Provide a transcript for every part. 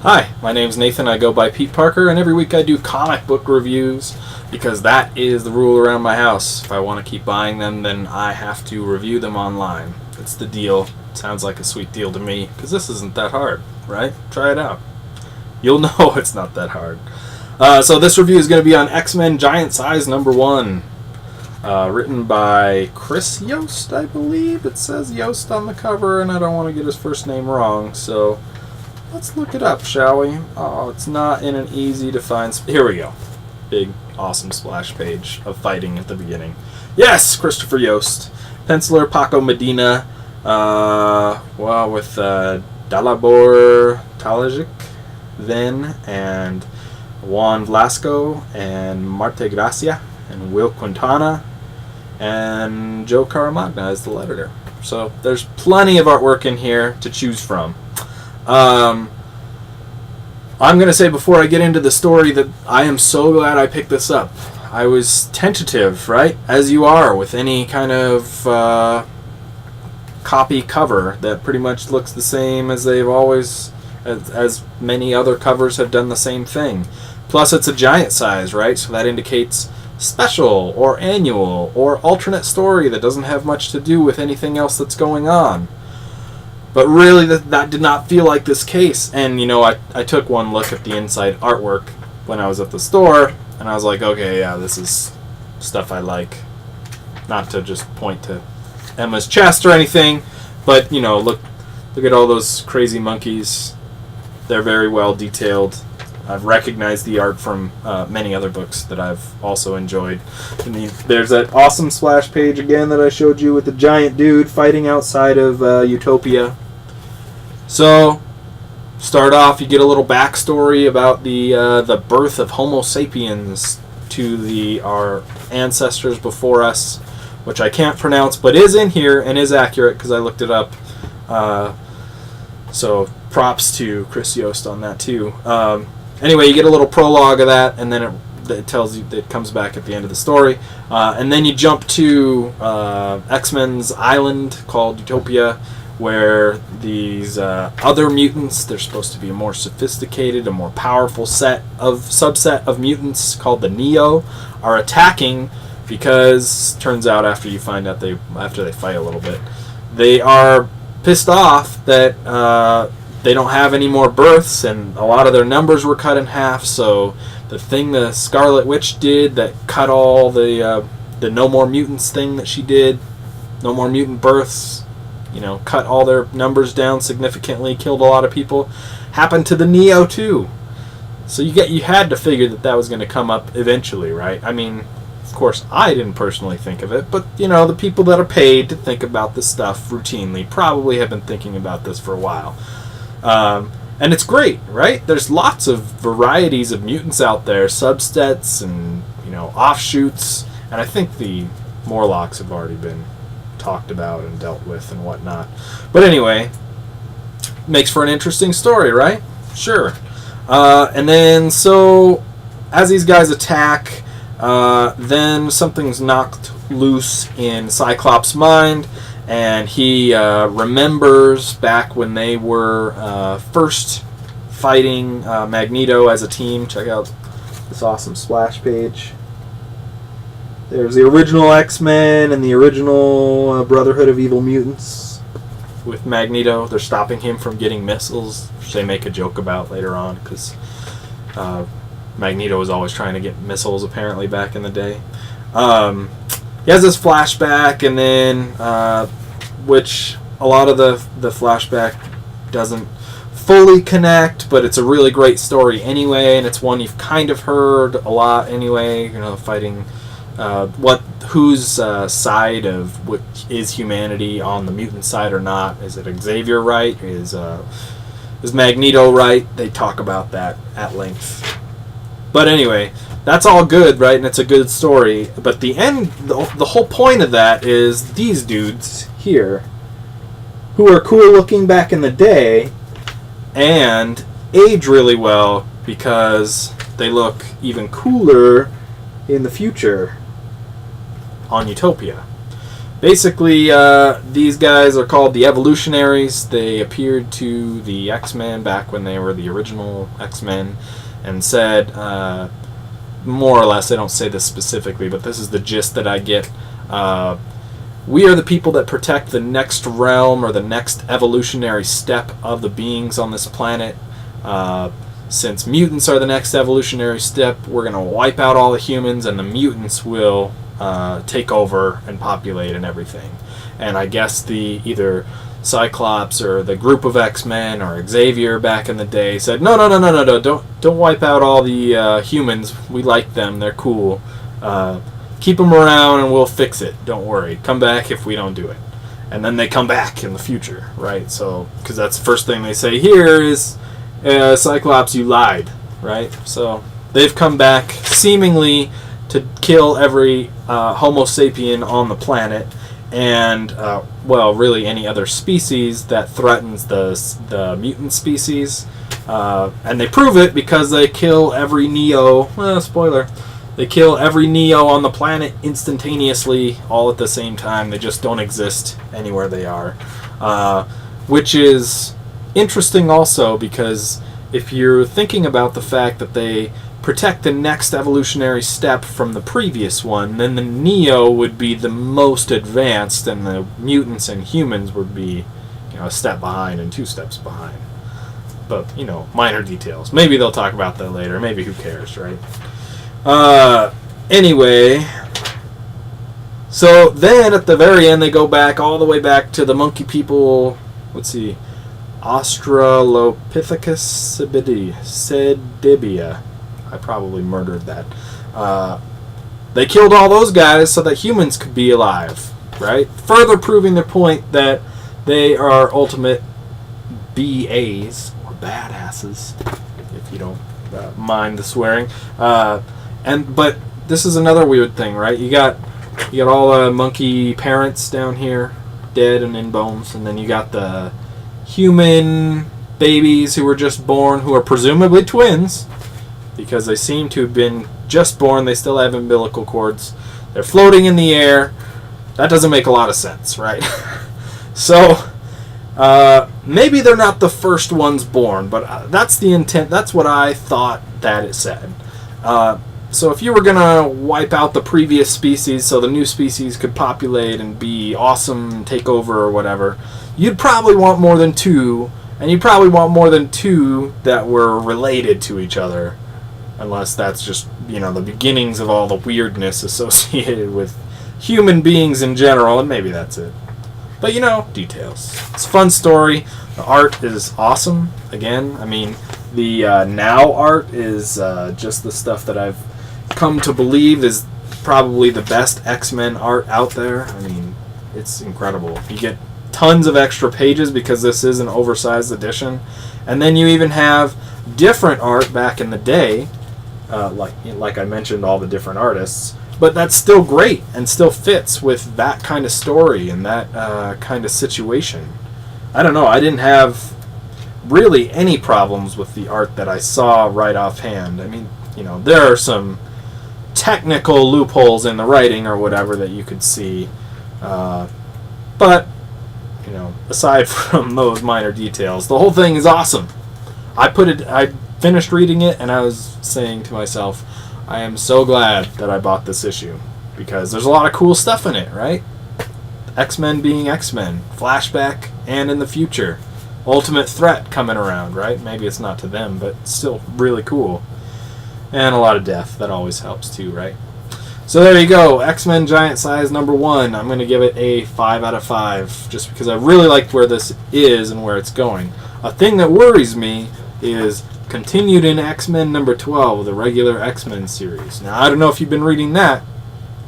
Hi, my name's Nathan. I go by Peteparker, and every week I do comic book reviews because that is the rule around my house. If I want to keep buying them, then I have to review them online. It's the deal. Sounds like a sweet deal to me because this isn't that hard, right? Try it out. You'll know it's not that hard. So this review is going to be on X-Men Giant Size #1. Written by Chris Yost, I believe. It says Yost on the cover, and I don't want to get his first name wrong, so let's look it up, shall we? Oh, it's not in an easy to find... Here we go. Big, awesome splash page of fighting at the beginning. Yes, Christopher Yost. Penciler Paco Medina. With Dalibor Talajic then, and Juan Velasco, and Marte Gracia, and Will Quintana, and Joe Caramagna is the editor. So there's plenty of artwork in here to choose from. I'm going to say before I get into the story that I am so glad I picked this up. I was tentative, right? As you are with any kind of copy cover that pretty much looks the same as they've always, as many other covers have done the same thing. Plus it's a giant size, right? So that indicates special or annual or alternate story that doesn't have much to do with anything else that's going on. But really, that did not feel like this case. And, you know, I took one look at the inside artwork when I was at the store, and I was like, okay, yeah, this is stuff I like. Not to just point to Emma's chest or anything, but, you know, look at all those crazy monkeys. They're very well detailed. I've recognized the art from many other books that I've also enjoyed. And there's that awesome splash page again that I showed you with the giant dude fighting outside of Utopia. So, start off, you get a little backstory about the birth of Homo sapiens to our ancestors before us, which I can't pronounce, but is in here and is accurate because I looked it up. So, props to Chris Yost on that too. Anyway, you get a little prologue of that, and then it tells you, it comes back at the end of the story. And then you jump to X-Men's island called Utopia, where these other mutants, they're supposed to be a more sophisticated, a more powerful subset of mutants called the Neo, are attacking because, turns out after they fight a little bit, they are pissed off that they don't have any more births, and a lot of their numbers were cut in half. So the thing the Scarlet Witch did that cut all the No More Mutants thing that she did, no more mutant births, you know, cut all their numbers down significantly, killed a lot of people, happened to the Neo too. So you had to figure that was going to come up eventually, right? I mean, of course, I didn't personally think of it, but, you know, the people that are paid to think about this stuff routinely probably have been thinking about this for a while. And it's great, right? There's lots of varieties of mutants out there, subsets and, you know, offshoots, and I think the Morlocks have already been talked about and dealt with and whatnot. But anyway, makes for an interesting story, right? Sure. And then, so, as these guys attack, then something's knocked loose in Cyclops' mind, and he remembers back when they were first fighting Magneto as a team. Check out this awesome splash page. There's the original X-Men and the original Brotherhood of Evil Mutants with Magneto. They're stopping him from getting missiles, which they make a joke about later on, because Magneto was always trying to get missiles apparently back in the day. He has this flashback, and then, which a lot of the flashback doesn't fully connect, but it's a really great story anyway, and it's one you've kind of heard a lot anyway, you know, fighting, whose side of what is humanity on the mutant side or not. Is it Xavier right? Is Magneto right? They talk about that at length. But anyway, that's all good, right? And it's a good story. But the end, the whole point of that is these dudes here, who are cool looking back in the day, and age really well because they look even cooler in the future on Utopia. basically, these guys are called the Evolutionaries. They appeared to the X-Men back when they were the original X-Men and said, more or less, they don't say this specifically, but this is the gist that I get. We are the people that protect the next realm or the next evolutionary step of the beings on this planet. Since mutants are the next evolutionary step, we're going to wipe out all the humans and the mutants will take over and populate and everything. And I guess the either Cyclops or the group of X-Men or Xavier back in the day said, no, don't wipe out all the humans. We like them. They're cool. Keep them around and we'll fix it. Don't worry. Come back if we don't do it. And then they come back in the future, right? So, because that's the first thing they say here is, Cyclops, you lied, right? So they've come back seemingly to kill every Homo sapien on the planet and, well, really any other species that threatens the mutant species. And they prove it because they kill every Neo, spoiler, they kill every Neo on the planet instantaneously, all at the same time. They just don't exist anywhere they are. Which is interesting also because if you're thinking about the fact that they protect the next evolutionary step from the previous one, then the Neo would be the most advanced and the mutants and humans would be, a step behind and 2 steps behind. But, minor details. Maybe they'll talk about that later. Maybe who cares, right? Anyway, so then at the very end they go back all the way back to the monkey people. Let's see, Australopithecus sedibia. I probably murdered that. They killed all those guys so that humans could be alive, right? Further proving their point that they are ultimate BAs or badasses, if you don't mind the swearing. But this is another weird thing, right? You got all the monkey parents down here, dead and in bones, and then you got the human babies who were just born, who are presumably twins, because they seem to have been just born. They still have umbilical cords. They're floating in the air. That doesn't make a lot of sense, right? So maybe they're not the first ones born, but that's the intent. That's what I thought that it said. So if you were going to wipe out the previous species so the new species could populate and be awesome and take over or whatever, you'd probably want more than 2, and you'd probably want more than 2 that were related to each other, unless that's just, the beginnings of all the weirdness associated with human beings in general, and maybe that's it. But, details. It's a fun story. The art is awesome. Again, the now art is just the stuff that I've come to believe is probably the best X-Men art out there. It's incredible. You get tons of extra pages because this is an oversized edition. And then you even have different art back in the day, like I mentioned, all the different artists. But that's still great and still fits with that kind of story and that kind of situation. I don't know. I didn't have really any problems with the art that I saw right offhand. There are some technical loopholes in the writing or whatever that you could see. But, aside from those minor details, the whole thing is awesome. I finished reading it and I was saying to myself, I am so glad that I bought this issue because there's a lot of cool stuff in it, right? X-Men being X-Men, flashback, and in the future. Ultimate Threat coming around, right? Maybe it's not to them, but still really cool. And a lot of death. That always helps too, right? So there you go. X-Men Giant Size #1. I'm going to give it a 5 out of 5 just because I really liked where this is and where it's going. A thing that worries me is continued in X-Men #12, the regular X-Men series. Now, I don't know if you've been reading that.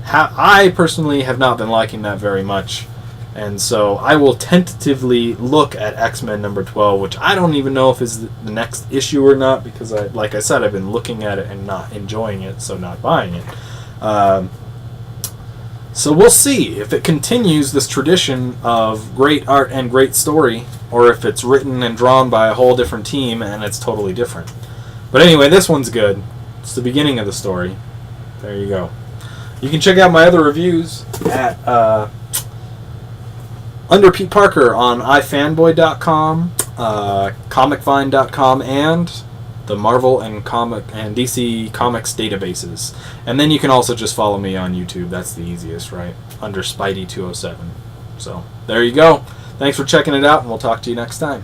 I personally have not been liking that very much. And so I will tentatively look at X-Men #12, which I don't even know if is the next issue or not, because, like I said, I've been looking at it and not enjoying it, so not buying it. So we'll see if it continues this tradition of great art and great story, or if it's written and drawn by a whole different team and it's totally different. But anyway, this one's good. It's the beginning of the story. There you go. You can check out my other reviews at under Pete Parker on ifanboy.com, comicvine.com, and the Marvel and DC Comics databases. And then you can also just follow me on YouTube. That's the easiest, right? Under Spidey207. So there you go. Thanks for checking it out, and we'll talk to you next time.